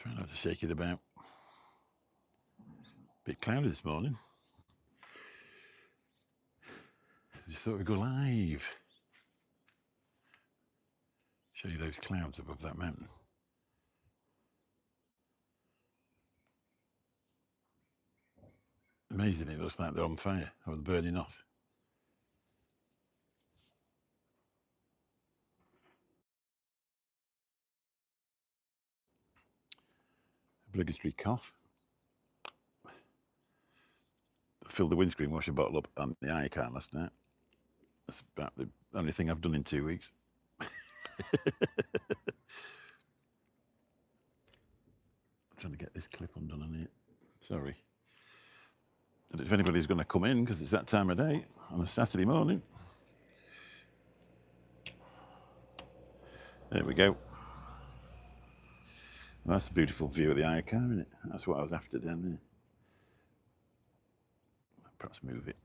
Trying not to shake it about. Bit cloudy this morning. Just thought we'd go live. Show you those clouds above that mountain. Amazing, it looks like they're on fire or they're burning off. Obligatory cough. I filled the windscreen washer bottle up on the eye car last night. That's about the only thing I've done in 2 weeks. I'm trying to get this clip undone on it. Sorry. But if anybody's going to come in, because it's that time of day on a Saturday morning. There we go. Well, that's a beautiful view of the eye car, isn't it? That's what I was after down there. Perhaps move it.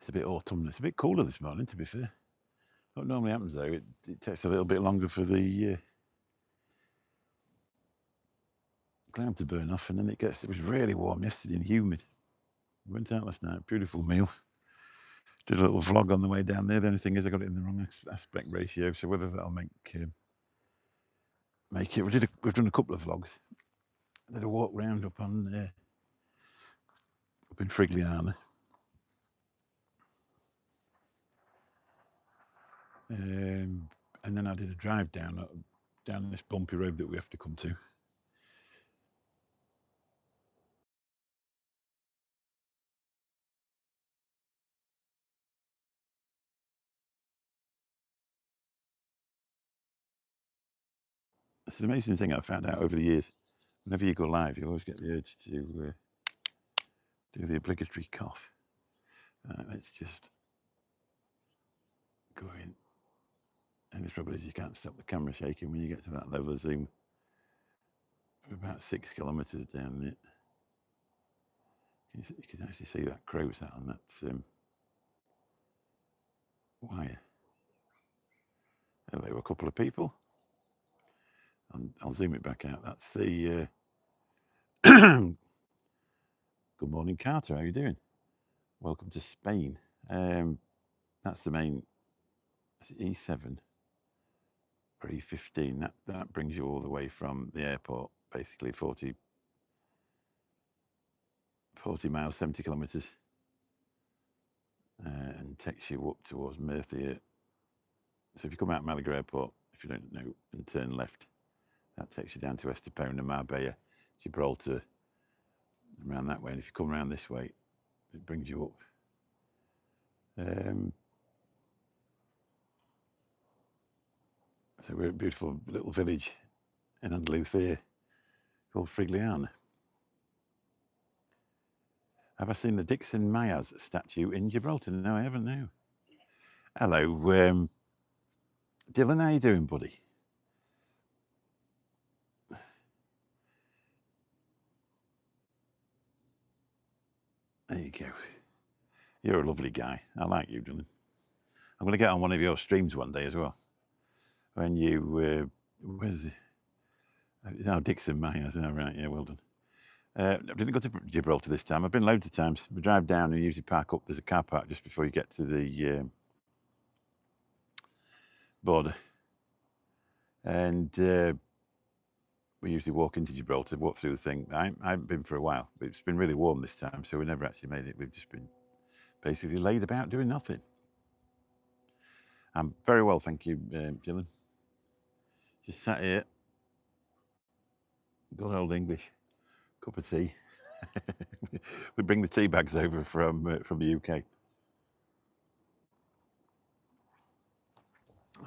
It's a bit autumnal. It's a bit cooler this morning, to be fair. What normally happens, though, it takes a little bit longer for the cloud to burn off, and then it was really warm yesterday and humid. We went out last night, beautiful meal. Did a little vlog on the way down there. The only thing is I got it in the wrong aspect ratio, so whether that'll make it. We've done a couple of vlogs. I did a walk round up in Frigliana. And then I did a drive down this bumpy road that we have to come to. It's an amazing thing I found out over the years. Whenever you go live, you always get the urge to do the obligatory cough. Let's just go in. And the trouble is you can't stop the camera shaking when you get to that level of zoom. We're about 6 kilometres down it. You can actually see that crow's out on that wire. There were a couple of people. I'll zoom it back out. That's the good morning, Carter. How are you doing? Welcome to Spain. That's the main E7 or E15. That brings you all the way from the airport, basically 40 miles, 70 kilometres, and takes you up towards Murcia. So if you come out of Malaga Airport, if you don't know, and turn left, that takes you down to Estepona, Marbella, Gibraltar, around that way. And if you come around this way, it brings you up. So we're at a beautiful little village in Andalusia called Frigliana. Have I seen the Dixon Mayas statue in Gibraltar? No, I haven't, no. Hello, Dylan, how you doing, buddy? There you go. You're a lovely guy. I like you, Dylan. I'm going to get on one of your streams one day as well. When you, where's the, oh, Dixon Mayas, oh, right, yeah, well done. I didn't go to Gibraltar this time. I've been loads of times. We drive down and usually park up. There's a car park just before you get to the border. And we usually walk into Gibraltar, walk through the thing. I haven't been for a while, but it's been really warm this time, so we never actually made it. We've just been basically laid about doing nothing. I'm very well, thank you, Dylan. Just sat here, good old English, cup of tea. We bring the tea bags over from the UK. I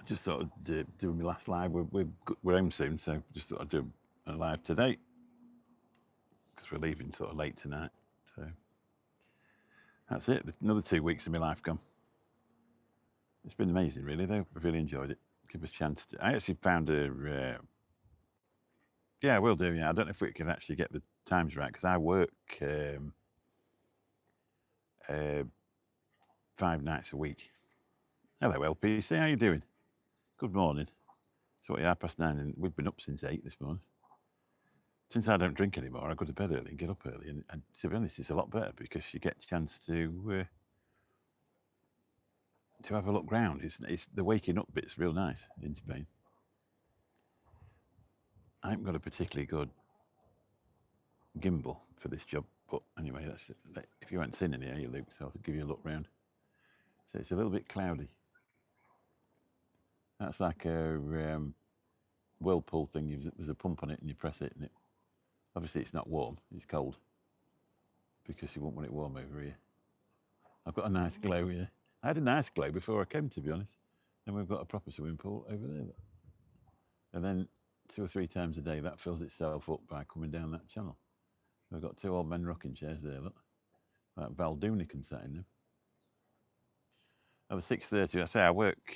just thought I'd do my last live. We're home soon, so just thought I'd do a live today because we're leaving sort of late tonight. So that's it. Another 2 weeks of my life gone. It's been amazing, really, though. I've really enjoyed it. Give us a chance to. I actually found a. Yeah, we'll do. Yeah, I don't know if we can actually get the times right because I work uh, 5 nights a week. Hello, LPC. How you doing? Good morning. So what? 9:30, and we've been up since 8 this morning. Since I don't drink anymore, I go to bed early and get up early. And to be honest, it's a lot better because you get a chance to have a look round. It's the waking up bit's real nice in Spain. I haven't got a particularly good gimbal for this job, but anyway, that's it. If you haven't seen any, are you, Luke? So I'll give you a look round. So it's a little bit cloudy. That's like a whirlpool thing. There's a pump on it, and you press it, and it. Obviously, it's not warm. It's cold because you won't want it warm over here. I've got a nice glow here. I had a nice glow before I came, to be honest. And we've got a proper swimming pool over there. And then 2 or 3 times a day, that fills itself up by coming down that channel. We've got 2 old men rocking chairs there, look. Like Valdooni can sit in them. At 6:30, I say I work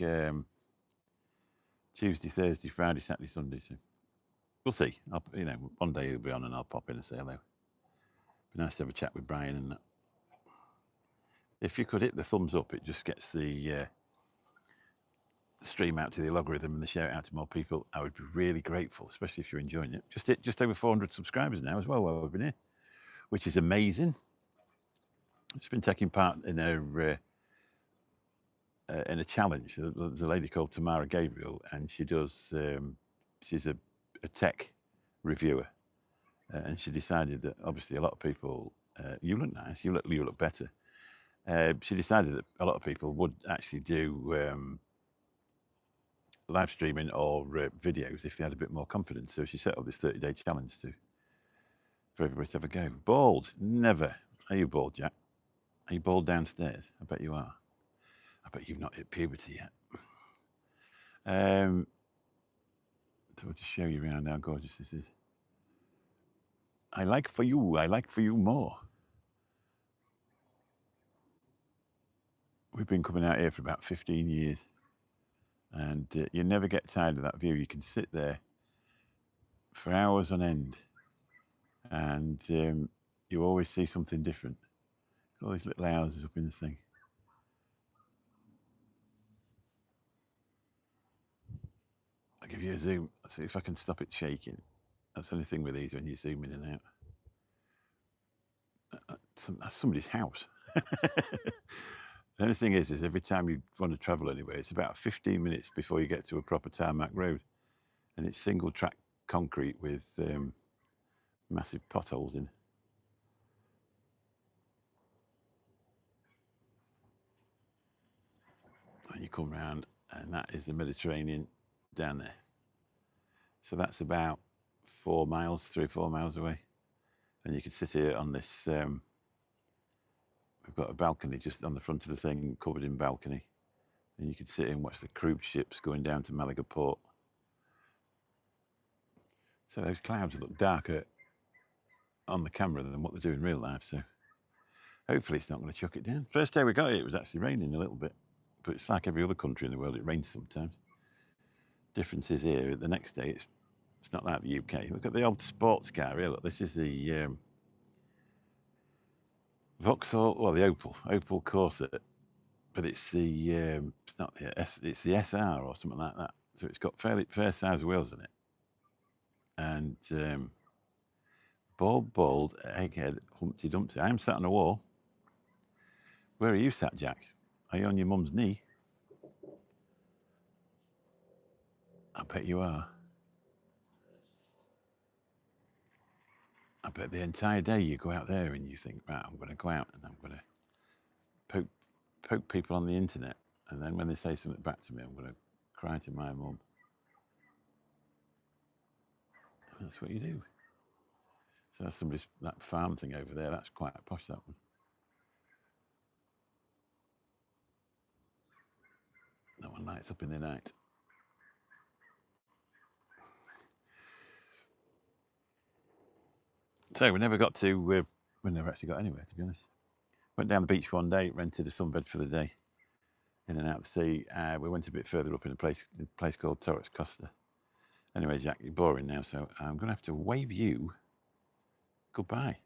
Tuesday, Thursday, Friday, Saturday, Sunday. So we'll see. One day he'll be on and I'll pop in and say hello. Be nice to have a chat with Brian and that. If you could hit the thumbs up, it just gets the stream out to the algorithm and the shout out to more people. I would be really grateful, especially if you're enjoying it. Just over 400 subscribers now as well while we've been here, which is amazing. It's been taking part in a challenge. There's a lady called Tamara Gabriel, and she does. She's a tech reviewer, and she decided that obviously a lot of people. You look nice. You look better. She decided that a lot of people would actually do live streaming or videos if they had a bit more confidence. So she set up this 30-day challenge for everybody to have a go. Bald? Never. Are you bald, Jack? Are you bald downstairs? I bet you are. I bet you've not hit puberty yet. So I'll just show you around how gorgeous this is. I like for you more. We've been coming out here for about 15 years. And you never get tired of that view. You can sit there for hours on end. And you always see something different. All these little houses up in the thing. I'll give you a zoom. I'll see if I can stop it shaking. That's the only thing with these when you zoom in and out. That's somebody's house. The only thing is every time you want to travel anywhere, it's about 15 minutes before you get to a proper tarmac road. And it's single track concrete with massive potholes in. And you come round, and that is the Mediterranean down there. So that's about 3 or 4 miles away. And you can sit here on this. We've got a balcony just on the front of the thing, covered in balcony. And you can sit here and watch the cruise ships going down to Malaga port. So those clouds look darker on the camera than what they do in real life. So hopefully it's not going to chuck it down. First day we got here, it was actually raining a little bit. But it's like every other country in the world, it rains sometimes. Difference is here, the next day, it's not like the UK. Look at the old sports car here. Look, this is the Vauxhall, well, the Opel Corsa. But it's it's not it's the SR or something like that. So it's got fair size wheels in it. And bald, egghead, Humpty Dumpty. I am sat on a wall. Where are you sat, Jack? Are you on your mum's knee? I bet you are. I bet the entire day you go out there and you think, right, I'm going to go out and I'm going to poke people on the internet. And then when they say something back to me, I'm going to cry to my mum. That's what you do. So that's that farm thing over there. That's quite posh, that one. That one lights up in the night. So we never actually got anywhere, to be honest. Went down the beach one day, rented a sunbed for the day. in and out of the sea. We went a bit further up in a place called Torres Costa. Anyway, Jack, you're boring now, so I'm going to have to wave you goodbye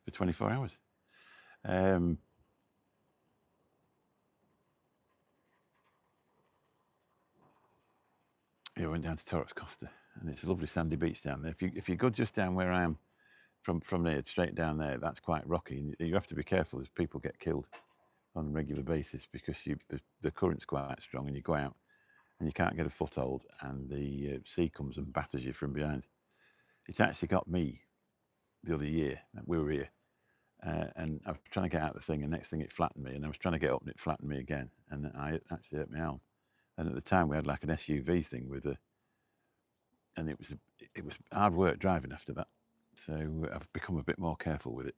for 24 hours. Yeah, we went down to Torres Costa, and it's a lovely sandy beach down there. If you go just down where I am, from there straight down there, that's quite rocky. And you have to be careful as people get killed on a regular basis because the current's quite strong, and you go out and you can't get a foothold, and the sea comes and batters you from behind. It actually got me the other year. We were here, and I was trying to get out of the thing, and next thing it flattened me, and I was trying to get up, and it flattened me again, and I actually hurt my arm. And at the time, we had like an SUV thing and it was hard work driving after that. So I've become a bit more careful with it.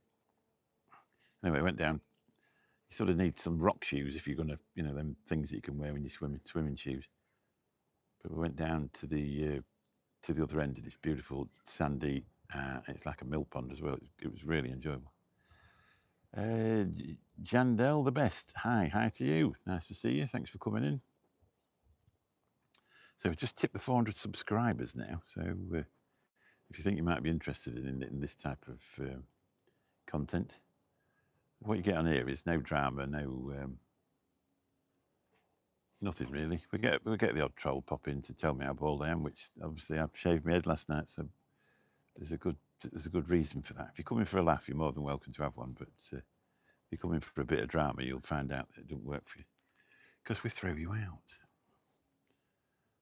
Anyway, I went down. You sort of need some rock shoes if you're going to, them things that you can wear when you're swimming shoes. But we went down to the other end of this beautiful sandy. It's like a mill pond as well. It was really enjoyable. Jandel, the best. Hi to you. Nice to see you. Thanks for coming in. So we've just tipped the 400 subscribers now. So if you think you might be interested in this type of content, what you get on here is no drama, nothing really. We get the odd troll pop in to tell me how bald I am, which obviously I've shaved my head last night, so there's a good reason for that. If you're coming for a laugh, you're more than welcome to have one, but if you're coming for a bit of drama, you'll find out that it doesn't work for you because we throw you out,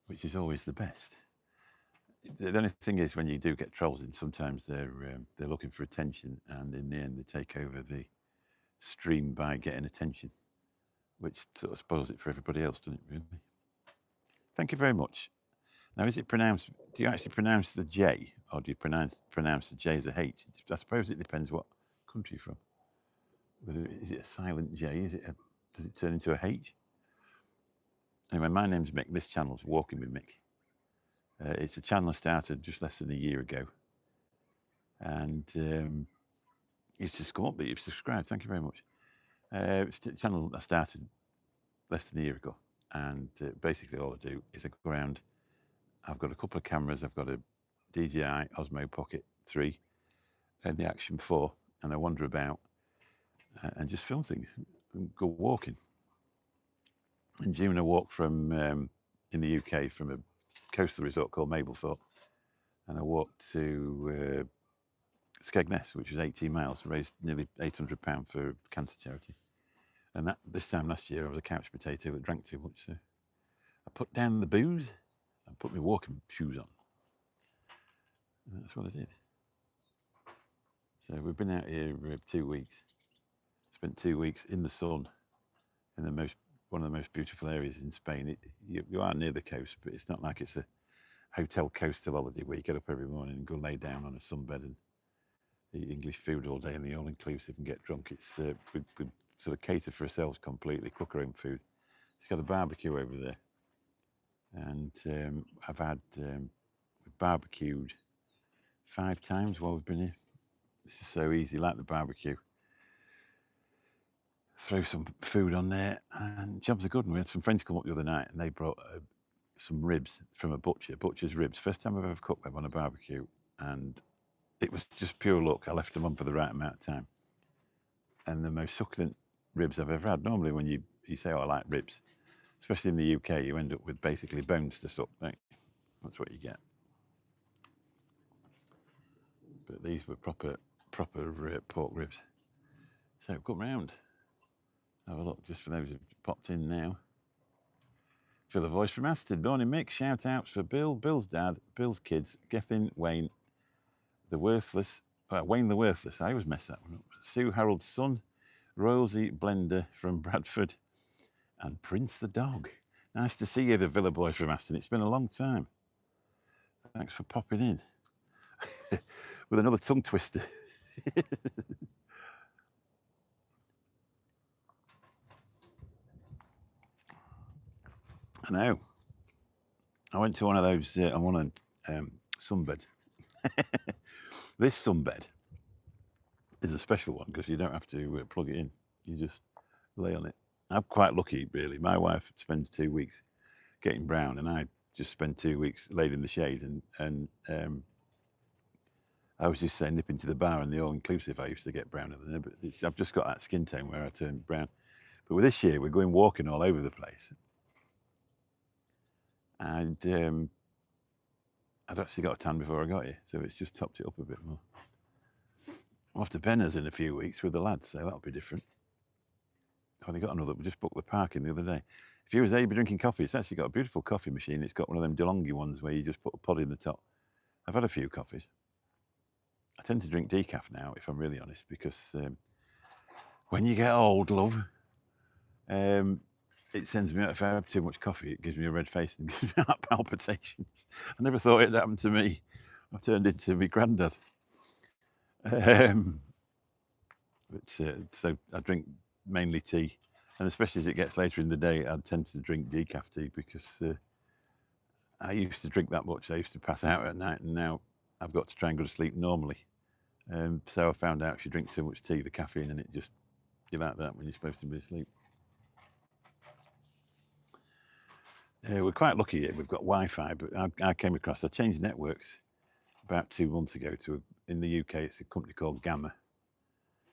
which is always the best. The only thing is, when you do get trolls in, sometimes they're looking for attention, and in the end, they take over the stream by getting attention, which sort of spoils it for everybody else, doesn't it? Really. Thank you very much. Now, is it pronounced? Do you actually pronounce the J, or do you pronounce the J as a H? I suppose it depends what country you're from. Is it a silent J? Does it turn into a H? Anyway, my name's Mick. This channel's Walking with Mick. It's a channel I started just less than a year ago, and it's just come up that you've subscribed. Thank you very much. It's a channel I started less than a year ago, and basically all I do is I go around. I've got a couple of cameras. I've got a DJI Osmo Pocket 3 and the Action 4, and I wander about and just film things and go walking. In June, I walked from in the UK from a coastal resort called Mablethorpe, and I walked to Skegness, which was 18 miles, raised nearly £800 for cancer charity. And this time last year, I was a couch potato that drank too much, so I put down the booze and put my walking shoes on. And that's what I did. So we've been out here 2 weeks. Spent 2 weeks in the sun in one of the most beautiful areas in Spain. You are near the coast, but it's not like it's a hotel coastal holiday where you get up every morning and go lay down on a sunbed and eat English food all day in the all-inclusive and get drunk. It's we sort of cater for ourselves completely, cook our own food. It's got a barbecue over there, and we've barbecued 5 times while we've been here. This is so easy, like the barbecue. Throw some food on there, and jobs are good. And we had some friends come up the other night, and they brought some ribs from a butcher's ribs. First time I've ever cooked them on a barbecue, and it was just pure luck. I left them on for the right amount of time, and the most succulent ribs I've ever had. Normally, when you say, "Oh, I like ribs," especially in the UK, you end up with basically bones to suck, don't you? That's what you get. But these were proper pork ribs. So come round. Have a look, just for those who've popped in now. Feel the voice from Aston. Morning, Mick. Shout outs for Bill, Bill's dad, Bill's kids, Gethin, Wayne, the Worthless. Wayne the Worthless. I always mess that one up. Sue Harold's son, Rosie Blender from Bradford, and Prince the dog. Nice to see you, the Villa boy from Aston. It's been a long time. Thanks for popping in. With another tongue twister. I know. I went to one of those on one of sunbeds. This sunbed is a special one because you don't have to plug it in. You just lay on it I'm quite lucky, really. My wife spends 2 weeks getting brown, and I just spend 2 weeks laid in the shade. And I was just saying, nip into the bar and the all-inclusive, I used to get browner than her, but I've just got that skin tone where I turn brown. But with this year, we're going walking all over the place, and I'd actually got a tan before I got here, so it's just topped it up a bit more. I'm off to Benner's in a few weeks with the lads, so that'll be different. I've only got another. We just booked the parking the other day. If you was able to be drinking coffee, it's actually got a beautiful coffee machine. It's got one of them DeLonghi ones where you just put a pod in the top. I've had a few coffees. I tend to drink decaf now, if I'm really honest, because when you get old, love, it sends me out. If I have too much coffee, it gives me a red face and gives me heart palpitations. I never thought it happened to me. I've turned into my granddad. So I drink mainly tea, and especially as it gets later in the day, I tend to drink decaf tea because I used to drink that much. I used to pass out at night, and now I've got to try and go to sleep normally. So I found out if you drink too much tea, the caffeine in it just, you're like that when you're supposed to be asleep. We're quite lucky here. We've got Wi-Fi, but I came across, I changed networks about 2 months ago to, in the UK, it's a company called Gamma,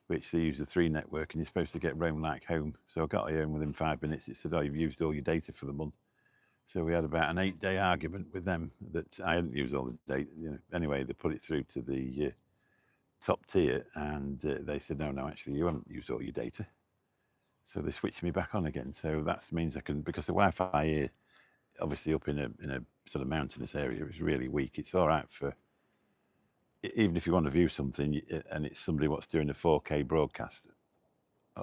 which they use the 3 network, and you're supposed to get roam like home. So I got here, and within 5 minutes, it said, "Oh, you've used all your data for the month." So we had about an 8-day argument with them that I hadn't used all the data. Anyway, they put it through to the top tier, and they said, no, actually, you haven't used all your data. So they switched me back on again. So that means I can, because the Wi-Fi here, obviously up in a sort of mountainous area, is really weak. It's all right for, even if you want to view something and it's somebody what's doing a 4K broadcast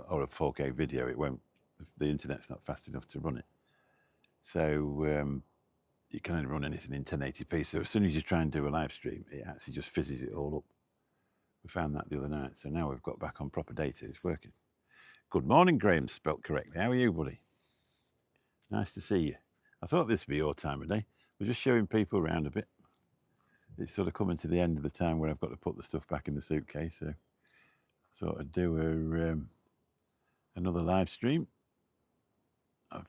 or a 4K video, it won't, the internet's not fast enough to run it. So you can only run anything in 1080p. So as soon as you try and do a live stream, it actually just fizzes it all up. We found that the other night. So now we've got back on proper data. It's working. Good morning, Graham, spelt correctly. How are you, buddy? Nice to see you. I thought this would be your time of day. We're just showing people around a bit. It's sort of coming to the end of the time where I've got to put the stuff back in the suitcase. So I thought I'd do another live stream. I've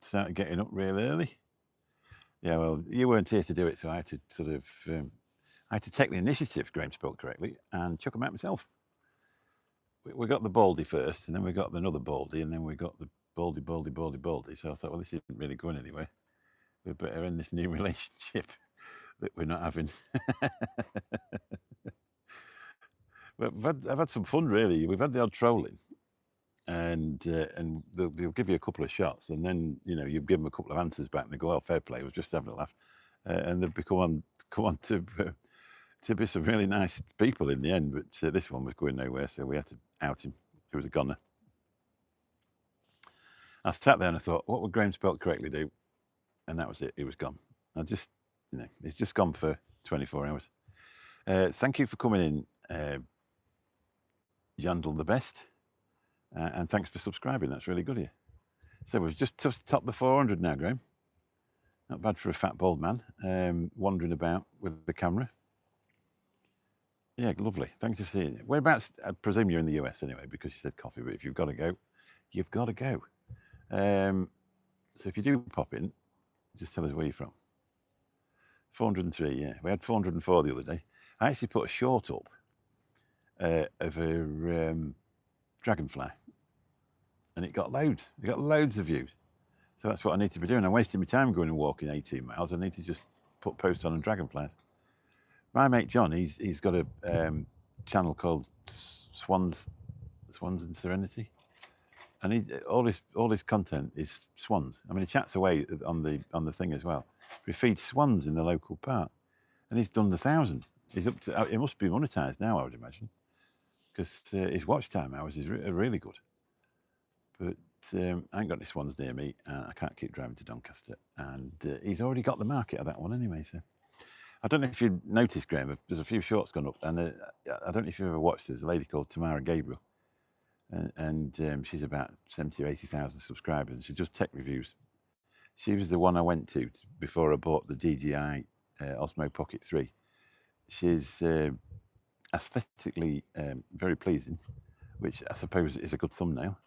started getting up real early. Yeah, well, you weren't here to do it, so I had to sort of, I had to take the initiative, Graham spelled correctly, and chuck them out myself. We got the Baldy first, and then we got another Baldy, and then we got the Baldy. So I thought, well, this isn't really going anywhere. We better end this new relationship that we're not having. But I've had some fun, really. We've had the odd trolling, and they'll give you a couple of shots, and then you give them a couple of answers back, and they go, "Oh, fair play, I was just having a laugh," and they've come on to be some really nice people in the end. But this one was going nowhere, so we had to out him. He was a goner. I sat there and I thought, what would Graham spelt correctly do? And that was it. He was gone. He's just gone for 24 hours. Thank you for coming in, Yandel the best. And thanks for subscribing. That's really good of you. So we've just topped the 400 now, Graham. Not bad for a fat, bald man wandering about with the camera. Yeah, lovely. Thanks for seeing it. Whereabouts? I presume you're in the US anyway, because you said coffee, but if you've got to go, you've got to go. So if you do pop in, just tell us where you're from. 403, yeah. We had 404 the other day. I actually put a short up of a dragonfly, and it got loads. It got loads of views. So that's what I need to be doing. I'm wasting my time going and walking 18 miles. I need to just put posts on dragonflies. My mate John, he's got a channel called Swans and Serenity, and all his content is swans. I mean, he chats away on the thing as well. But he feeds swans in the local park, and he's done 1,000. He's up to. It must be monetized now, I would imagine, because his watch time hours is really good. But I ain't got any swans near me. I can't keep driving to Doncaster, and he's already got the market of that one anyway. So I don't know if you noticed, Graham. There's a few shorts gone up, and I don't know if you've ever watched. There's a lady called Tamara Gabriel, and she's about 70 or 80,000 subscribers. And she does tech reviews. She was the one I went to before I bought the DJI Osmo Pocket 3. She's aesthetically very pleasing, which I suppose is a good thumbnail.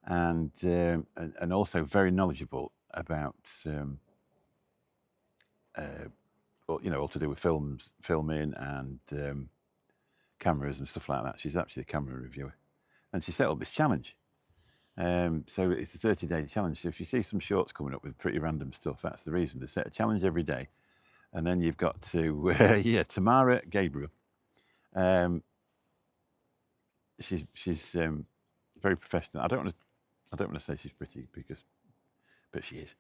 and also very knowledgeable about all to do with filming and cameras and stuff like that. She's actually a camera reviewer, and she set up this challenge. So it's a 30-day challenge. So if you see some shorts coming up with pretty random stuff, that's the reason. They set a challenge every day, and then you've got to Tamara Gabriel. She's very professional. I don't want to say she's pretty but she is.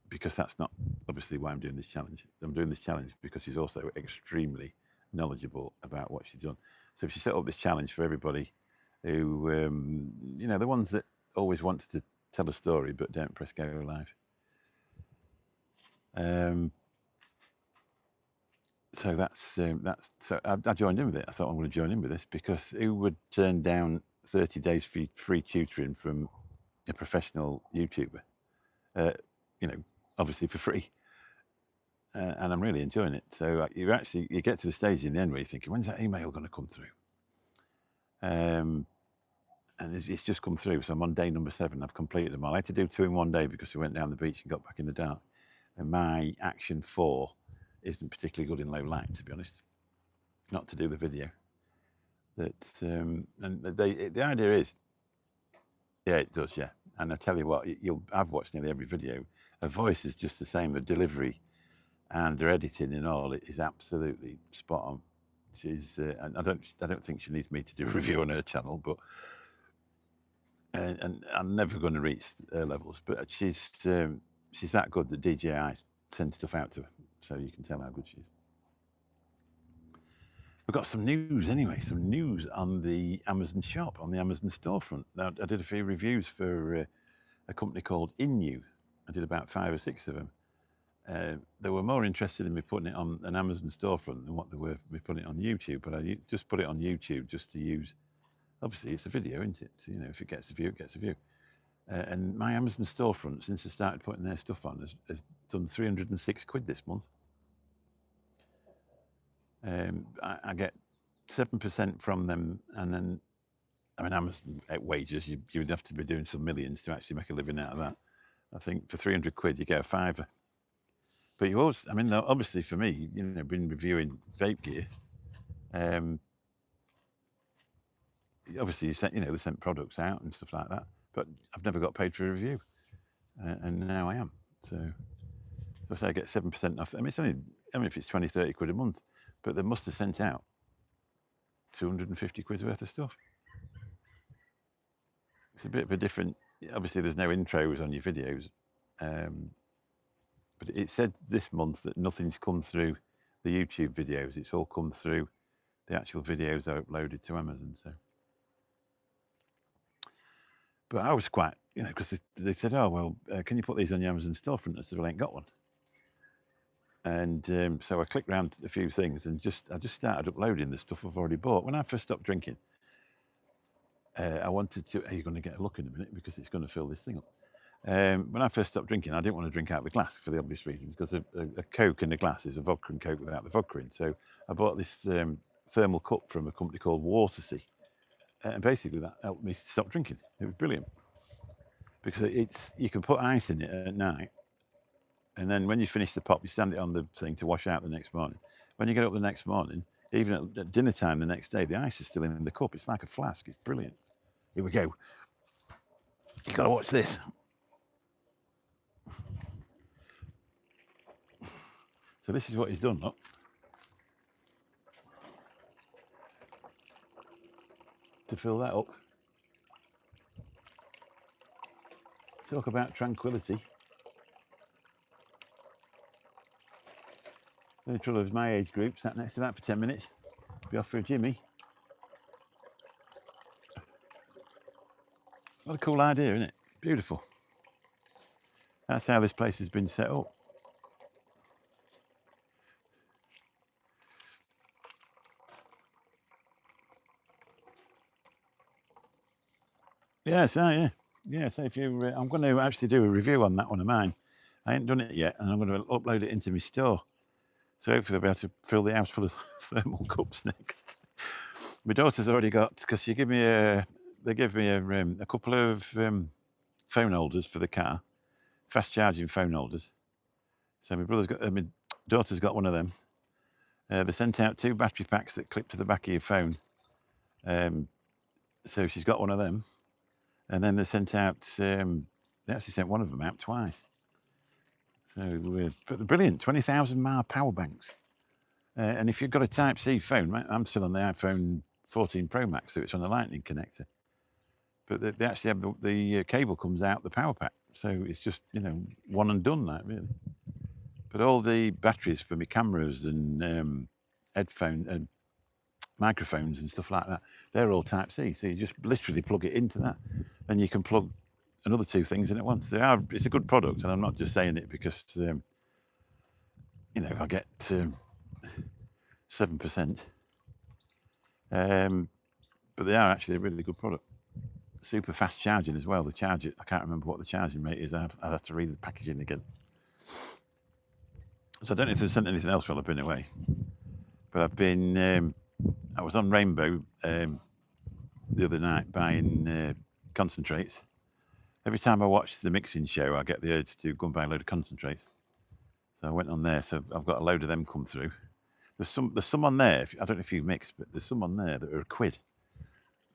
Because that's not obviously why I'm doing this challenge. I'm doing this challenge because she's also extremely knowledgeable about what she's done. So she set up this challenge for everybody who, the ones that always want to tell a story but don't press go live. So that's so I joined in with it. I thought I'm going to join in with this because who would turn down 30 days free tutoring from a professional YouTuber? Obviously for free. And I'm really enjoying it. So you get to the stage in the end where you're thinking, when's that email going to come through? And it's just come through. So I'm on day number 7. I've completed them all. I had to do 2 in one day because we went down the beach and got back in the dark. And my action 4 isn't particularly good in low light, to be honest. Not to do the video. And the idea is, yeah, it does, yeah. And I tell you what, I've watched nearly every video. Her voice is just the same. Her delivery and her editing and all, it is absolutely spot on. She's, and I don't think she needs me to do a review on her channel, but and I'm never going to reach her levels. But she's that good that DJI sends stuff out to her, so you can tell how good she is. We've got some news anyway. Some news on the Amazon shop, on the Amazon storefront. Now, I did a few reviews for a company called Inu. I did about 5 or 6 of them. They were more interested in me putting it on an Amazon storefront than what they were me putting it on YouTube. But I just put it on YouTube just to use. Obviously, it's a video, isn't it? So, if it gets a view, it gets a view. And my Amazon storefront, since I started putting their stuff on, has done 306 quid this month. I get 7% from them, and then, Amazon wages, you would have to be doing some millions to actually make a living out of that. I think for 300 quid, you get a fiver. But you always, obviously for me, been reviewing vape gear. Obviously, they sent products out and stuff like that. But I've never got paid for a review, and now I am. So I say I get 7% off. It's only, if it's 20, 30 quid a month, but they must have sent out 250 quid worth of stuff. It's a bit of a different. Obviously, there's no intros on your videos. But it said this month that nothing's come through the YouTube videos. It's all come through the actual videos I uploaded to Amazon. So, but I was quite, because they said, "Oh well, can you put these on your Amazon storefront?" I said, "Well, I ain't got one." And so I clicked around a few things and I just started uploading the stuff I've already bought. When I first stopped drinking, I wanted to. Are you going to get a look in a minute because it's going to fill this thing up? When I first stopped drinking, I didn't want to drink out of the glass for the obvious reasons, because a Coke in the glass is a vodka and Coke without the vodka in. So I bought this thermal cup from a company called Watersea, and basically that helped me stop drinking. It was brilliant because you can put ice in it at night, and then when you finish the pop, you stand it on the thing to wash out the next morning. When you get up the next morning, even at dinner time the next day, the ice is still in the cup. It's like a flask. It's brilliant. Here we go. You got to watch this. So this is what he's done, look. To fill that up. Talk about tranquility. Neutral of my age group sat next to that for 10 minutes. Be off for a Jimmy. What a cool idea, isn't it? Beautiful. That's how this place has been set up. Yeah, so if you, I'm going to actually do a review on that one of mine. I ain't done it yet, and I'm going to upload it into my store. So hopefully I'll be able to fill the house full of thermal cups next. My daughter's already got, because she gave me the they gave me a couple of phone holders for the car, fast charging phone holders. So my daughter's got one of them. They sent out 2 battery packs that clip to the back of your phone. So she's got one of them. And then they sent out, they actually sent one of them out twice. So, but they're brilliant, 20,000 mAh power banks. And if you've got a Type-C phone, right, I'm still on the iPhone 14 Pro Max, so it's on a lightning connector. But they actually have the cable comes out the power pack. So it's just, one and done, like, really. But all the batteries for my cameras and headphone and microphones and stuff like that, they're all Type-C. So you just literally plug it into that, and you can plug another 2 things in at once. It's a good product, and I'm not just saying it because I get 7%. But they are actually a really good product. Super fast charging as well. The charger, I can't remember what the charging rate is. I'd have to read the packaging again. So I don't know if they've sent anything else while I've been away. But I was on Rainbow the other night buying concentrates. Every time I watch the mixing show, I get the urge to go and buy a load of concentrates. So I went on there. So I've got a load of them come through. There's some on there. I don't know if you mix, but there's some on there that are £1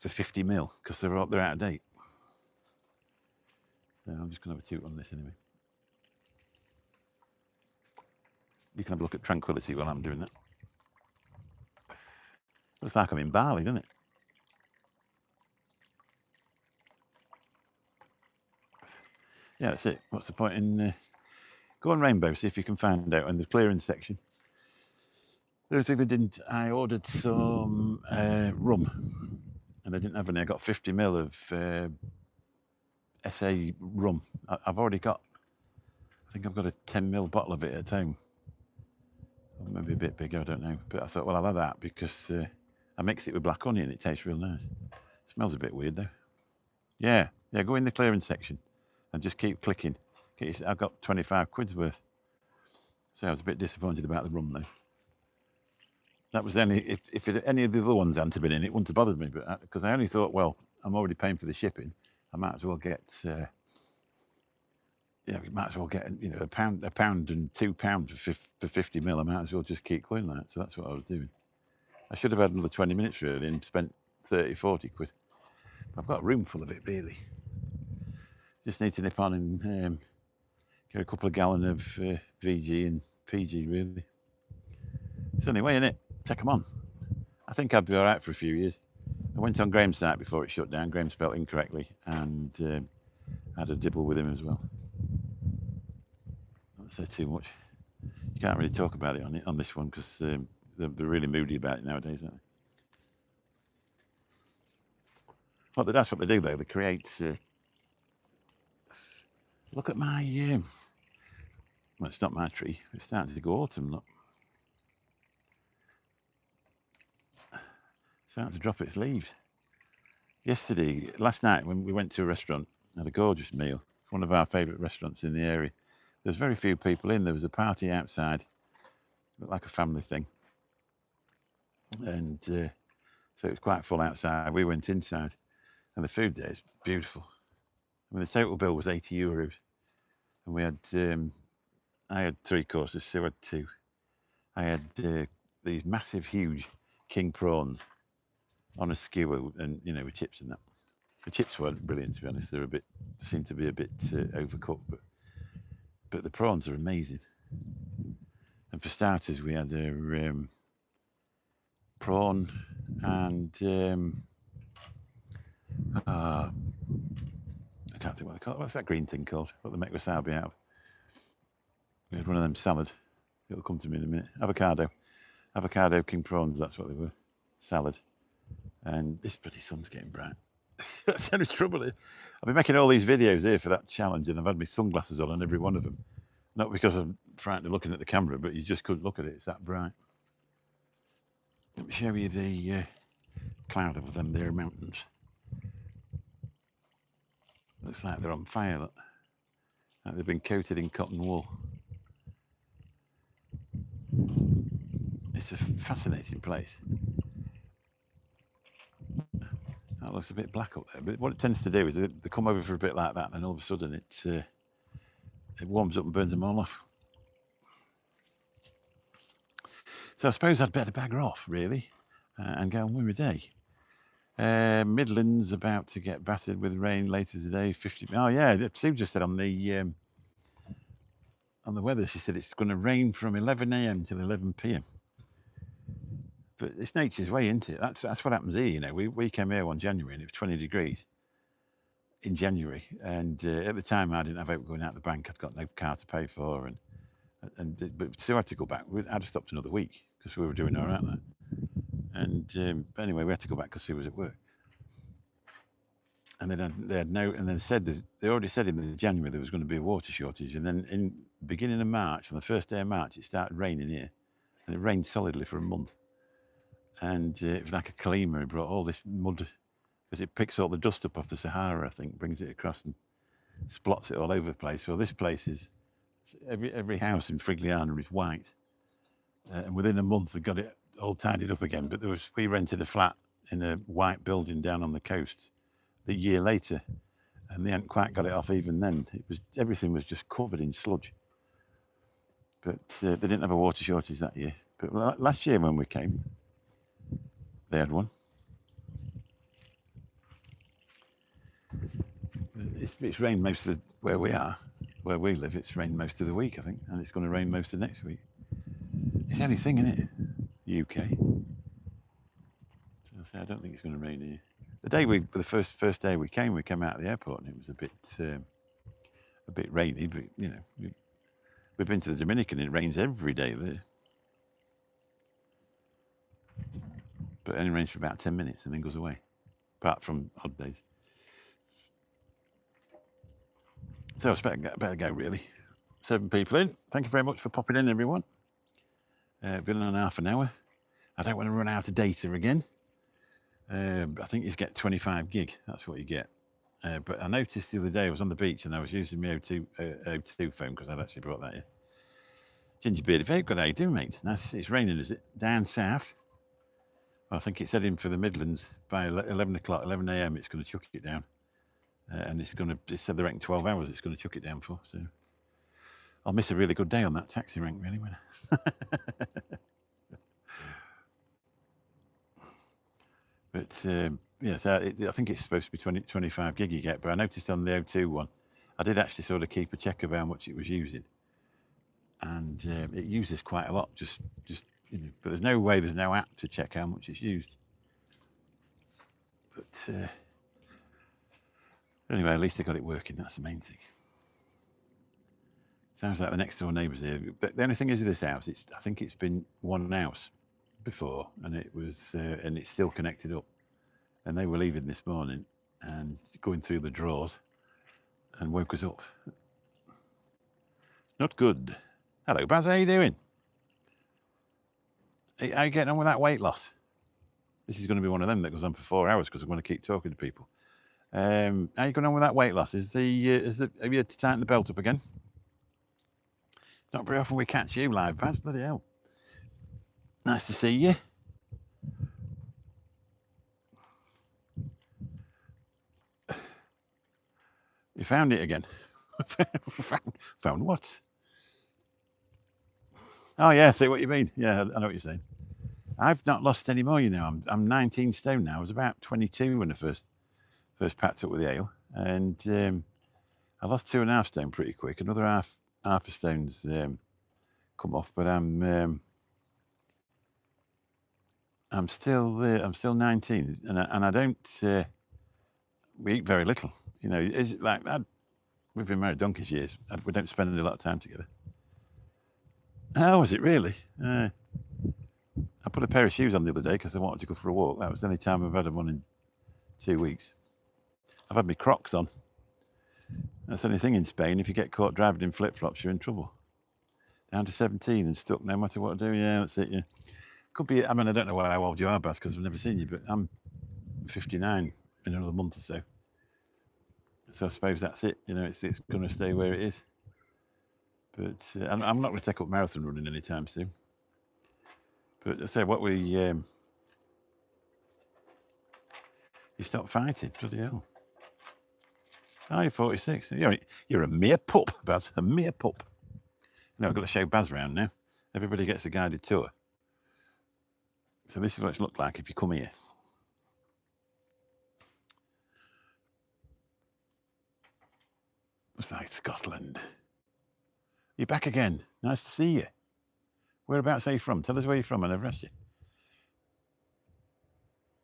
for 50 ml because they're out of date. So I'm just going to have a toot on this anyway. You can have a look at Tranquility while I'm doing that. Looks like I'm in Bali, doesn't it? Yeah, that's it. What's the point in go on Rainbow, see if you can find out in the clearance section. The other thing they didn't, I ordered some rum, and I didn't have any. I got 50 ml of SA rum. I've already got, I think I've got a 10 ml bottle of it at home. Or maybe a bit bigger, I don't know. But I thought, well, I'll have that because I mix it with black onion. It tastes real nice. It smells a bit weird though. Yeah, go in the clearance section and just keep clicking. I've got 25 quid's worth. So I was a bit disappointed about the rum though. That was any if any of the other ones hadn't been in, it wouldn't have bothered me. But because I only thought, well, I'm already paying for the shipping, I might as well get, we might as well get, a pound and £2 for 50 ml. I might as well just keep going like that. So that's what I was doing. I should have had another 20 minutes really and spent 30, 40 quid. I've got a room full of it really. Just need to nip on and get a couple of gallon of VG and PG really. It's the only way, innit? Take them on. I think I'd be all right for a few years. I went on Graham's site before it shut down. Graham spelt incorrectly and had a dibble with him as well. Not say too much. You can't really talk about it on this one because they're really moody about it nowadays, aren't they? Well, that's what they do though. They create. Look at my. Well, it's not my tree. It's starting to go autumn. Look. Starting to drop its leaves. Last night when we went to a restaurant, had a gorgeous meal. One of our favourite restaurants in the area. There's very few people in. There was a party outside, looked like a family thing, and so it was quite full outside. We went inside, and the food there is beautiful. I mean, the total bill was €80, and we had. I had 3 courses. Sue had 2. I had these massive, huge king prawns on a skewer, and with chips and that. The chips weren't brilliant, to be honest. They seemed to be a bit overcooked, but the prawns are amazing. And for starters, we had a prawn and I can't think what they call it. What's that green thing called? What they make wasabi out of? We had one of them salad. It'll come to me in a minute. Avocado king prawns. That's what they were. Salad. And this bloody sun's getting bright. That's the only trouble. I've been making all these videos here for that challenge, and I've had my sunglasses on every one of them. Not because I'm frightened of looking at the camera, but you just couldn't look at it. It's that bright. Let me show you the cloud of them there mountains. Looks like they're on fire. Look. Like they've been coated in cotton wool. It's a fascinating place. That looks a bit black up there. But what it tends to do is they come over for a bit like that, and all of a sudden it warms up and burns them all off. So I suppose I'd better bagger off, really, and go on with my day. Midlands about to get battered with rain later today. 50. Oh yeah, Sue just said on the weather. She said it's going to rain from 11 a.m. till 11 p.m. But it's nature's way, isn't it? That's what happens here. You know, we came here one January and it was 20 degrees in January, and at the time I didn't have hope going out the bank. I'd got no car to pay for, but Sue had to go back. I'd have stopped another week because we were doing all right there. And anyway, we had to go back because Sue was at work. And they had no, and then they already said in January there was going to be a water shortage, and then in beginning of March, on the first day of March, it started raining here, and it rained solidly for a month. And it was like a Kalima. It brought all this mud, because it picks all the dust up off the Sahara, I think, brings it across and splots it all over the place. So this place is, every house in Frigliana is white. And within a month, they got it all tidied up again. But we rented a flat in a white building down on the coast the year later, and they hadn't quite got it off even then. Everything was just covered in sludge. But they didn't have a water shortage that year. But last year when we came, they had one. It's rained most of where we live. It's rained most of the week, I think, and it's going to rain most of next week. It's the only thing, isn't it? The UK. So I don't think it's going to rain here. The first day we came out of the airport, and it was a bit rainy. But you know, we've been to the Dominican, and it rains every day there. But it only rains for about 10 minutes and then goes away, apart from odd days. So I better go, really. 7 people in. Thank you very much for popping in, everyone. Been on half an hour. I don't want to run out of data again. I think you get 25 gig. That's what you get. But I noticed the other day I was on the beach and I was using my O2 phone because I'd actually brought that here. Ginger Beard, very good. How you doing, mate? Nice. It's raining, is it? Down south. Well, I think it's heading for the Midlands by 11 o'clock, 11 a.m. It's going to chuck it down. And it said they reckon 12 hours it's going to chuck it down for. So I'll miss a really good day on that taxi rank, really, won't I? But yes, I think it's supposed to be 25 gig you get. But I noticed on the O2 one, I did actually sort of keep a check of how much it was using, and it uses quite a lot. Just you know, but there's no app to check how much it's used. But anyway, at least they got it working. That's the main thing. Sounds like the next door neighbours here. But the only thing is with this house, I think it's been one house before, and it's still connected up. And they were leaving this morning and going through the drawers and woke us up. Not good. Hello, Baz. How you doing? How you getting on with that weight loss? This is going to be one of them that goes on for 4 hours because I'm going to keep talking to people. How you going on with that weight loss? Have you had to tighten the belt up again? Not very often we catch you live, Baz. Bloody hell. Nice to see you. You found it again. Found what? Oh yeah, see what you mean. Yeah, I know what you're saying. I've not lost any more, you know. I'm 19 stone now. I was about 22 when I first packed up with the ale, and I lost 2.5 stone pretty quick. Another half a stone's come off, but I'm still 19, and I don't. We eat very little, you know. It's like we've been married donkey's years. We don't spend a lot of time together. Oh, was it really? I put a pair of shoes on the other day because I wanted to go for a walk. That was the only time I've had them on in 2 weeks. I've had my Crocs on. That's the only thing in Spain. If you get caught driving in flip-flops, you're in trouble. Down to 17 and stuck no matter what I do. Yeah, that's it, yeah. Could be, I mean, I don't know how old you are, Baz, because I've never seen you, but I'm 59 in another month or so. So I suppose that's it. You know, it's going to stay where it is. But I'm not going to take up marathon running anytime soon. But I say what we You stopped fighting. Bloody hell. Oh, you're 46. You're a mere pup, Baz. A mere pup. No, I've got to show Baz round now. Everybody gets a guided tour. So this is what it's looked like if you come here. It's like Scotland. You're back again. Nice to see you. Whereabouts are you from? Tell us where you're from. I never asked you.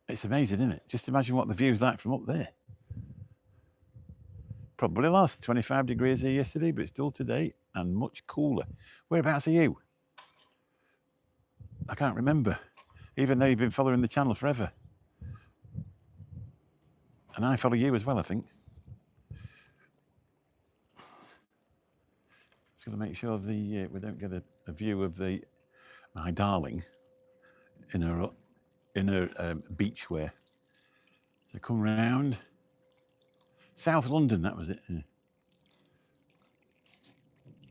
It's amazing, isn't it? Just imagine what the view's like from up there. Probably lost 25 degrees here yesterday, but still today and much cooler. Whereabouts are you? I can't remember, even though you've been following the channel forever. And I follow you as well, I think. Just got to make sure we don't get a view of my darling in her beachwear. So come round. South London, that was it.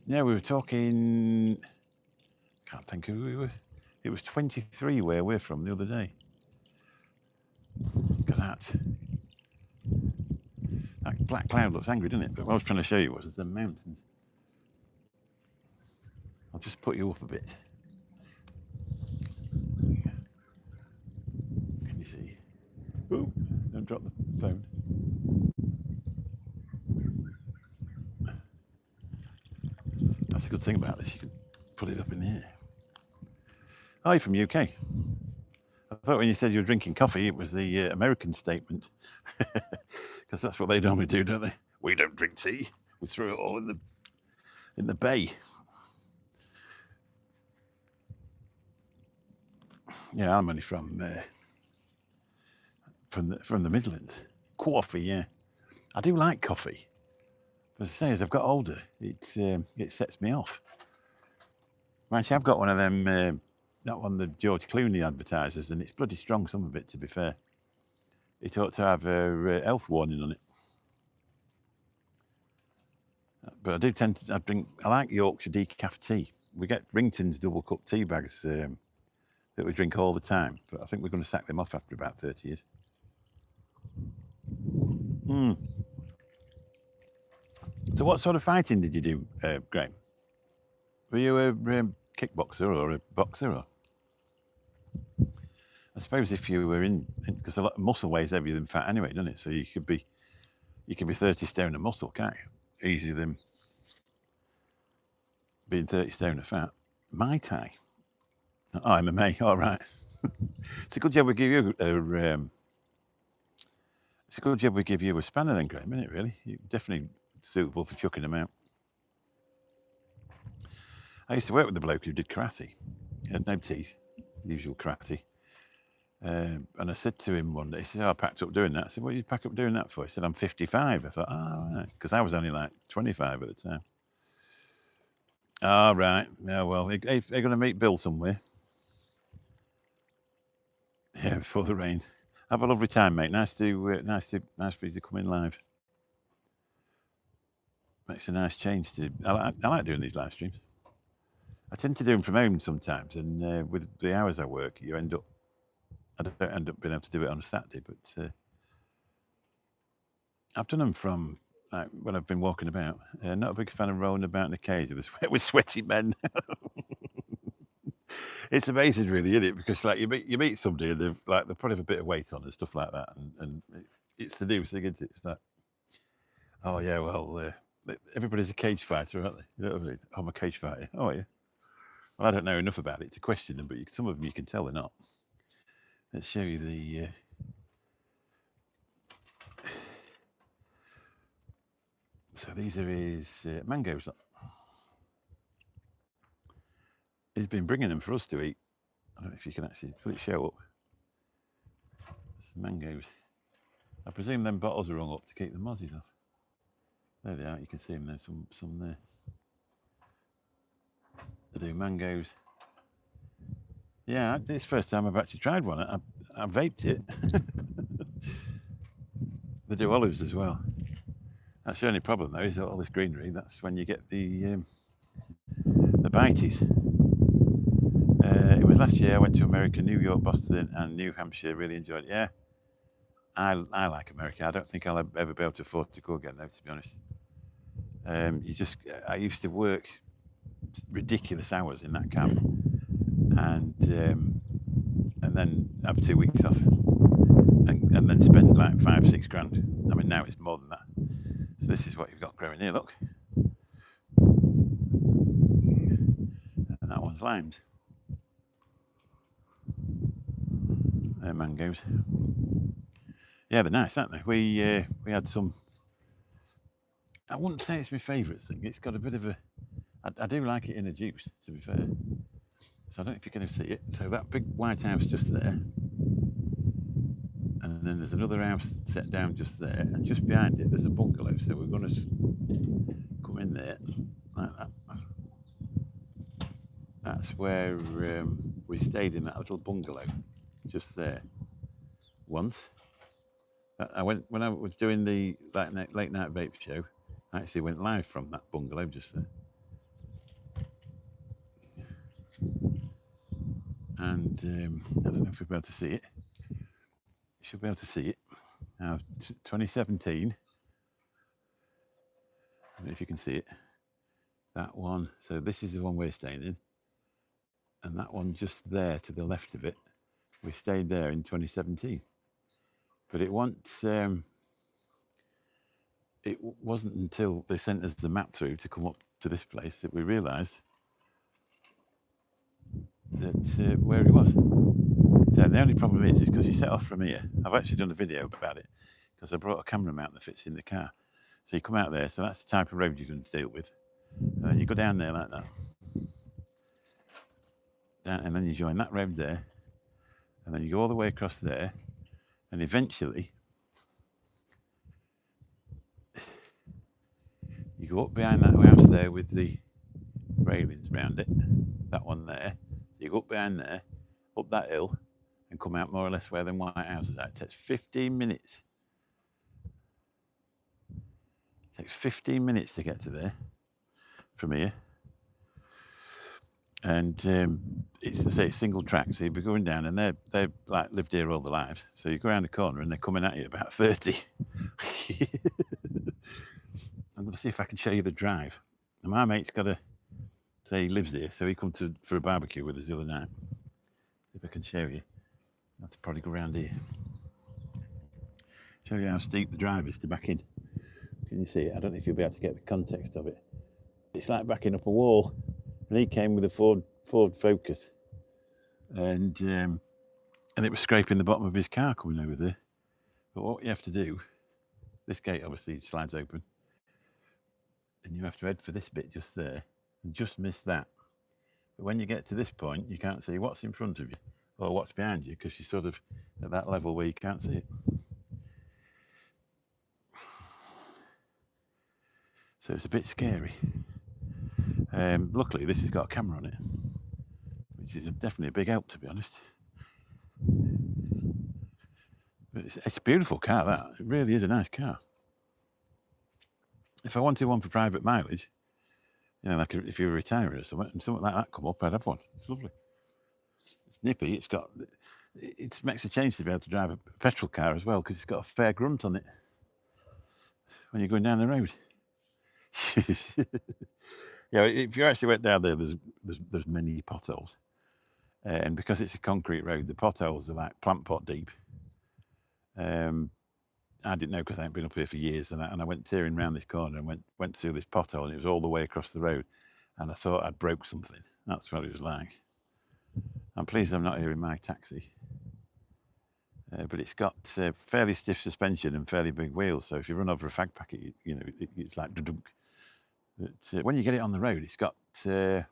Yeah, we were talking. Can't think who we were. It was 23 where we're from the other day. Look at that. That black cloud looks angry, doesn't it? But what I was trying to show you was the mountains. I'll just put you up a bit. Can you see? Ooh, don't drop the phone. That's a good thing about this. You can put it up in here. Oh, you're from UK. I thought when you said you were drinking coffee, it was the American statement. Because that's what they normally do, don't they? We don't drink tea. We throw it all in the bay. Yeah, I'm only from the Midlands. Coffee, yeah. I do like coffee. But as I say, as I've got older, it sets me off. Actually, I've got one of them, that one that George Clooney advertises, and it's bloody strong, some of it, to be fair. It ought to have a health warning on it. But I do tend to I like Yorkshire decaf tea. We get Rington's double cup tea bags that we drink all the time, but I think we're going to sack them off after about 30 years. So what sort of fighting did you do, Graham? Were you a kickboxer or a boxer? Or? I suppose if you were because a lot of muscle weighs heavier than fat anyway, doesn't it? So you could be 30 stone of muscle, can't you? Easier than being 30 stone of fat. Muay Thai. Oh, MMA. All right. It's a good job we give you it's a good job we give you a spanner then, Graham, isn't it? Really, you're definitely suitable for chucking them out. I used to work with the bloke who did karate. He had no teeth, usual karate. And I said to him one day, he said, I packed up doing that. I said, what did you pack up doing that for? He said, I'm 55. I thought, oh, right. Because I was only like 25 at the time. Oh, right. Yeah, well, they're going to meet Bill somewhere. Yeah, before the rain. Have a lovely time, mate. Nice for you to come in live. Makes a nice change I like doing these live streams. I tend to do them from home sometimes, and with the hours I work, I don't end up being able to do it on a Saturday, but I've done them from when I've been walking about. Not a big fan of rolling about in a cage with sweaty men. It's amazing, really, isn't it? Because like you meet somebody and they've probably have a bit of weight on and stuff like that, and it's the new thing, isn't it? It's like, oh yeah, well, everybody's a cage fighter, aren't they? You know what I mean? I'm a cage fighter. Oh yeah. Well, I don't know enough about it to question them, but some of them you can tell they're not. Let's show you the. So these are his mangoes. He's been bringing them for us to eat. I don't know if you can actually show up. Some mangoes. I presume them bottles are hung up to keep the mozzies off. There they are. You can see them. There's some there. They do mangoes. Yeah, this is the first time I've actually tried one. I vaped it. They do olives as well. That's the only problem, though, is all this greenery. That's when you get the bites. It was last year. I went to America, New York, Boston, and New Hampshire. Really enjoyed it. Yeah, I like America. I don't think I'll ever be able to afford to go again, though, to be honest. I used to work ridiculous hours in that camp, and then have 2 weeks off, and then spend like 5-6 grand. I mean, now it's more than that. So this is what you've got growing here. Look, and that one's limes. They're mangoes. Yeah, they're nice, aren't they? We had some. I wouldn't say it's my favourite thing. It's got a bit of a. I do like it in a juice, to be fair. So I don't know if you can see it. So that big white house just there, and then there's another house set down just there, and just behind it there's a bungalow. So we're going to come in there like that. That's where we stayed in that little bungalow just there once. I went when I was doing the late night vape show. I actually went live from that bungalow just there. And I don't know if you'll be able to see it. You should be able to see it. Now, 2017. I don't know if you can see it. That one. So this is the one we're staying in. And that one just there to the left of it. We stayed there in 2017. But it wasn't until they sent us the map through to come up to this place that we realised that where it was. So the only problem is because you set off from here. I've actually done a video about it because I brought a camera mount that fits in the car. So you come out there, so that's the type of road you're going to deal with. And then you go down there like that. Down, and then you join that road there. And then you go all the way across there. And eventually, you go up behind that house there with the railings around it. That one there. So you go up behind there, up that hill, and come out more or less where them white houses are. It takes 15 minutes. It takes 15 minutes to get to there from here. And it's to say it's single track, so you'll be going down, and they've like lived here all their lives. So you go around the corner, and they're coming at you about 30. I'm going to see if I can show you the drive. And my mate's got say he lives here, so he come for a barbecue with us the other night. If I can show you, I have to probably go around here. Show you how steep the drive is to back in. Can you see it? I don't know if you'll be able to get the context of it. It's like backing up a wall. And he came with a Ford Focus, and it was scraping the bottom of his car coming over there. But what you have to do, this gate obviously slides open, and you have to head for this bit just there, and just miss that. But when you get to this point, you can't see what's in front of you or what's behind you because you're sort of at that level where you can't see it. So it's a bit scary. Luckily, this has got a camera on it, which is definitely a big help, to be honest. But it's a beautiful car, that. It really is a nice car. If I wanted one for private mileage, like if you're a retiree or something, and something like that come up, I'd have one. It's lovely. It's nippy. It makes a change to be able to drive a petrol car as well, because it's got a fair grunt on it when you're going down the road. Yeah, if you actually went down there, there's many potholes, and because it's a concrete road, the potholes are like plant pot deep. I didn't know because I hadn't been up here for years, and I went tearing around this corner and went through this pothole, and it was all the way across the road, and I thought I'd broke something. That's what it was like. I'm pleased I'm not here in my taxi, but it's got fairly stiff suspension and fairly big wheels, so if you run over a fag packet, it's like dunk. But when you get it on the road, it's got that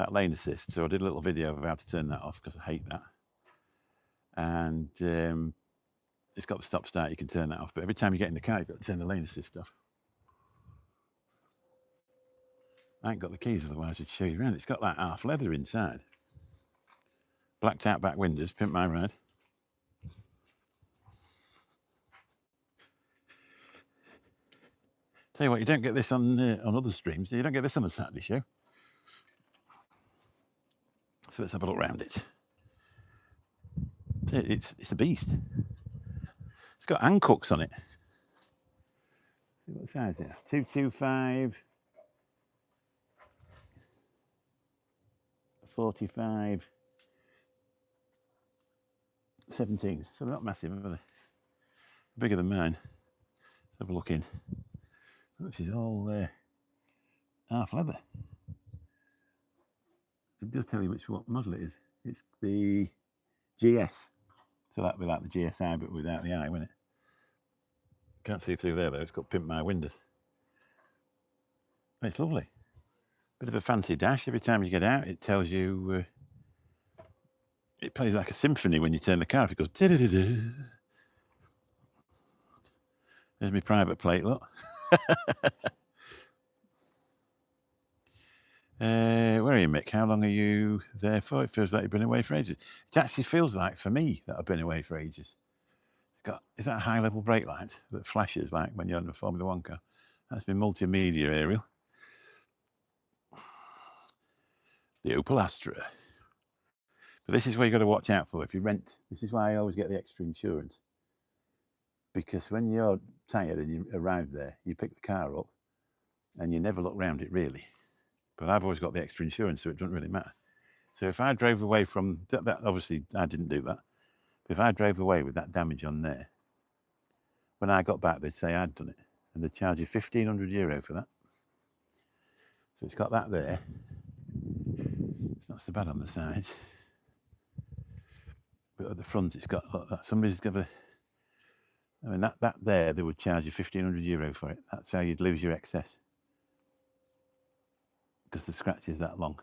lane assist. So I did a little video of how to turn that off because I hate that. And it's got the stop start. You can turn that off. But every time you get in the car, you've got to turn the lane assist off. I ain't got the keys, otherwise I'd show you around. It's got like half leather inside. Blacked out back windows, pimp my ride. Tell you what, you don't get this on other streams. You don't get this on a Saturday show. So let's have a look around it. It's a beast. got Hancocks on it. See what size is it? 225, 45, 17s. So they're not massive, are they? Bigger than mine. Let's have a look in. Which is all half leather. It does tell you what model it is. It's the GS. So that'd be like the GSI, but without the eye, wouldn't it? Can't see through there though. It's got Pimp My Windows. It's lovely. Bit of a fancy dash. Every time you get out, it tells you. It plays like a symphony when you turn the car off. It goes. There's my private plate. Look. Where are you, Mick? How long are you there for? It feels like you've been away for ages. It actually feels like, for me, that I've been away for ages. Is that a high-level brake light that flashes like when you're on a Formula One car? That's been multimedia aerial. The Opel Astra. But this is where you've got to watch out for if you rent. This is why I always get the extra insurance. Because when you're tired and you arrive there, you pick the car up and you never look round it really. But I've always got the extra insurance, so it doesn't really matter. So if I drove away from that obviously I didn't do that. But if I drove away with that damage on there, when I got back, they'd say I'd done it, and they'd charge you €1,500 for that. So it's got that there. It's not so bad on the sides, but at the front, it's got that. Somebody's got a. I mean that there, they would charge you €1,500 for it. That's how you'd lose your excess, because the scratch is that long,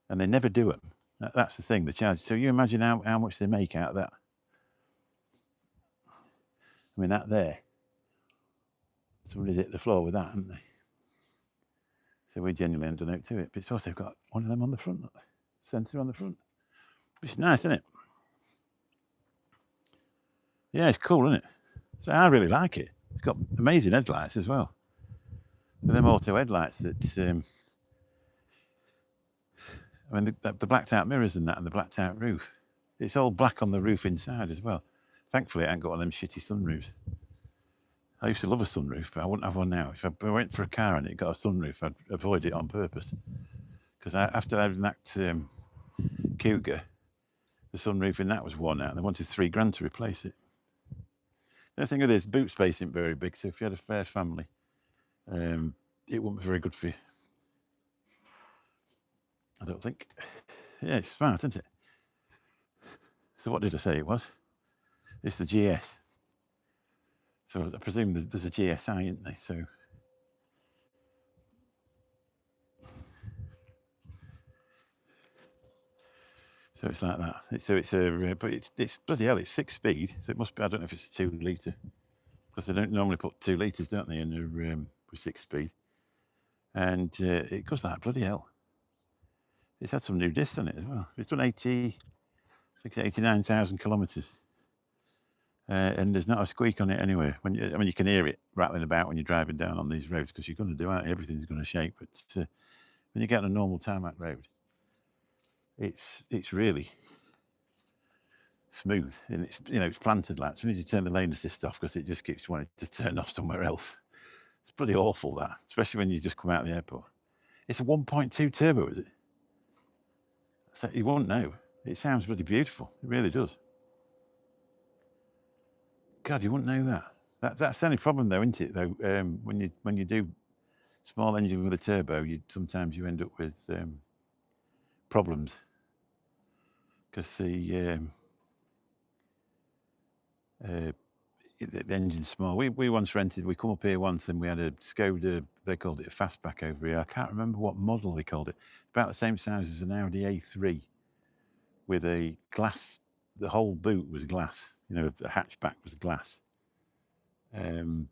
and they never do them. That's the thing, the charge. So you imagine how much they make out of that. I mean, that there, somebody's hit the floor with that, haven't they? So we genuinely haven't done out to it. But it's also got one of them on the front, sensor on the front. Which is nice, isn't it? Yeah, it's cool, isn't it? So I really like it. It's got amazing headlights as well. With them auto headlights that, I mean, the blacked out mirrors and that, and the blacked out roof. It's all black on the roof inside as well. Thankfully, I ain't got one of them shitty sunroofs. I used to love a sunroof, but I wouldn't have one now. If I went for a car and it got a sunroof, I'd avoid it on purpose. Because after having that Cougar, the sunroof in that was worn out, and they wanted $3,000 to replace it. The thing is, boot space isn't very big, so if you had a fair family, it wouldn't be very good for you. I don't think. Yeah, it's smart, isn't it? So what did I say it was? It's the GS. So I presume there's a GSI, isn't there? So it's like that. But it's bloody hell. It's 6-speed, so it must be. I don't know if it's a 2 litre, because they don't normally put 2 litres, don't they, in their with 6-speed. And it goes like bloody hell. It's had some new discs on it as well. It's done 89,000 kilometres. And there's not a squeak on it anywhere. You can hear it rattling about when you're driving down on these roads, because you're going to do it. Everything's going to shake. But when you get on a normal tarmac road, it's really smooth, and it's planted like. As soon as you turn the lane assist off, because it just keeps wanting to turn off somewhere else. It's pretty awful, that, especially when you just come out of the airport. It's a 1.2 turbo, is it? So you won't know. It sounds really beautiful. It really does. God, you wouldn't know that. That's the only problem, though, isn't it? Though, when you do small engine with a turbo, sometimes you end up with problems, because the engine's small. We once rented. We come up here once, and we had a Skoda. They called it a fastback over here. I can't remember what model they called it. About the same size as an Audi A3, with a glass. The whole boot was glass. The hatchback was glass. Mercs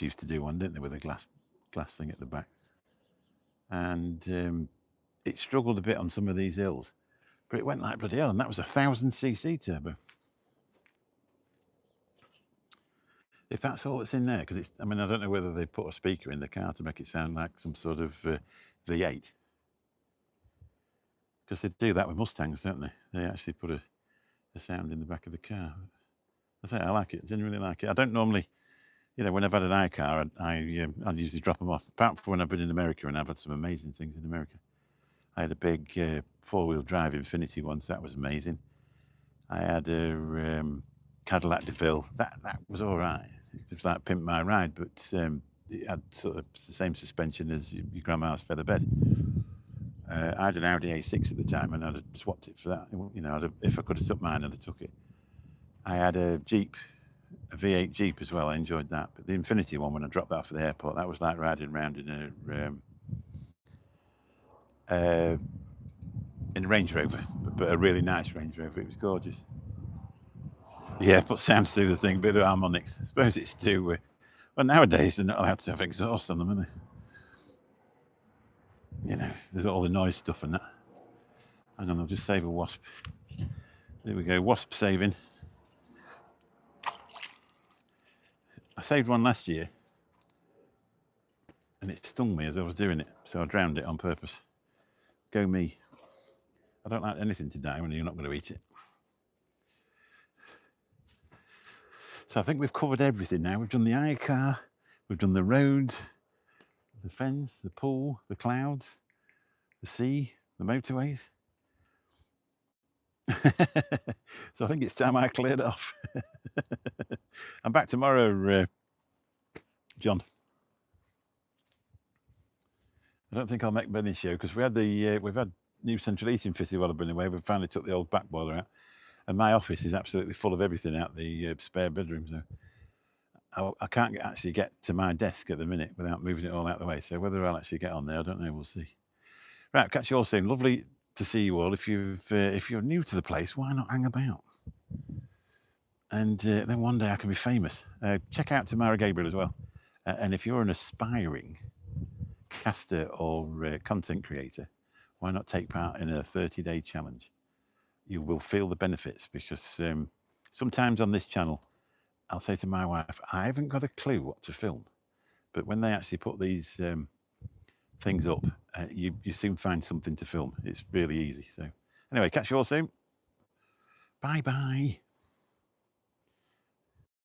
used to do one, didn't they, with a glass thing at the back. And it struggled a bit on some of these hills, but it went like bloody hell, and that was a 1,000cc turbo. If that's all that's in there, because I don't know whether they put a speaker in the car to make it sound like some sort of V8, because they do that with Mustangs, don't they? They actually put a sound in the back of the car. I say I like it, genuinely like it. I don't normally, when I've had an iCar, I'll usually drop them off. Apart from when I've been in America, and I've had some amazing things in America. I had a big 4-wheel drive Infiniti once. That was amazing. I had a Cadillac DeVille. That was all right. It was like Pimp My Ride, but it had sort of the same suspension as your grandma's feather bed. I had an Audi A6 at the time, and I'd have swapped it for that. If I could have took mine, I'd have took it. I had a Jeep, a V8 Jeep as well. I enjoyed that. But the Infiniti one, when I dropped that off at the airport, that was like riding around in a Range Rover, but a really nice Range Rover. It was gorgeous. Yeah, put sounds through the thing, bit of harmonics. I suppose it's too. Well, nowadays they're not allowed to have exhaust on them, are they? There's all the noise stuff and that. Hang on, I'll just save a wasp. There we go, wasp saving. I saved one last year, and it stung me as I was doing it, so I drowned it on purpose. Go me. I don't like anything to die when you're not going to eat it. So I think we've covered everything now. We've done the iCar, we've done the roads, the fence, the pool, the clouds, the sea, the motorways. So I think it's time I cleared off. I'm back tomorrow, John. I don't think I'll make Benny's show because we've had new central heating fitted while I've been away. We finally took the old back boiler out, and my office is absolutely full of everything out the spare bedroom. So I can't actually get to my desk at the minute without moving it all out of the way. So whether I'll actually get on there, I don't know. We'll see. Right, catch you all soon. Lovely to see you all. If you're new to the place, why not hang about? And then one day I can be famous. Check out Tamara Gabriel as well. And if you're an aspiring caster or content creator, why not take part in a 30-day challenge? You will feel the benefits because sometimes on this channel, I'll say to my wife, I haven't got a clue what to film. But when they actually put these things up, you soon find something to film. It's really easy. So anyway, catch you all soon. Bye-bye.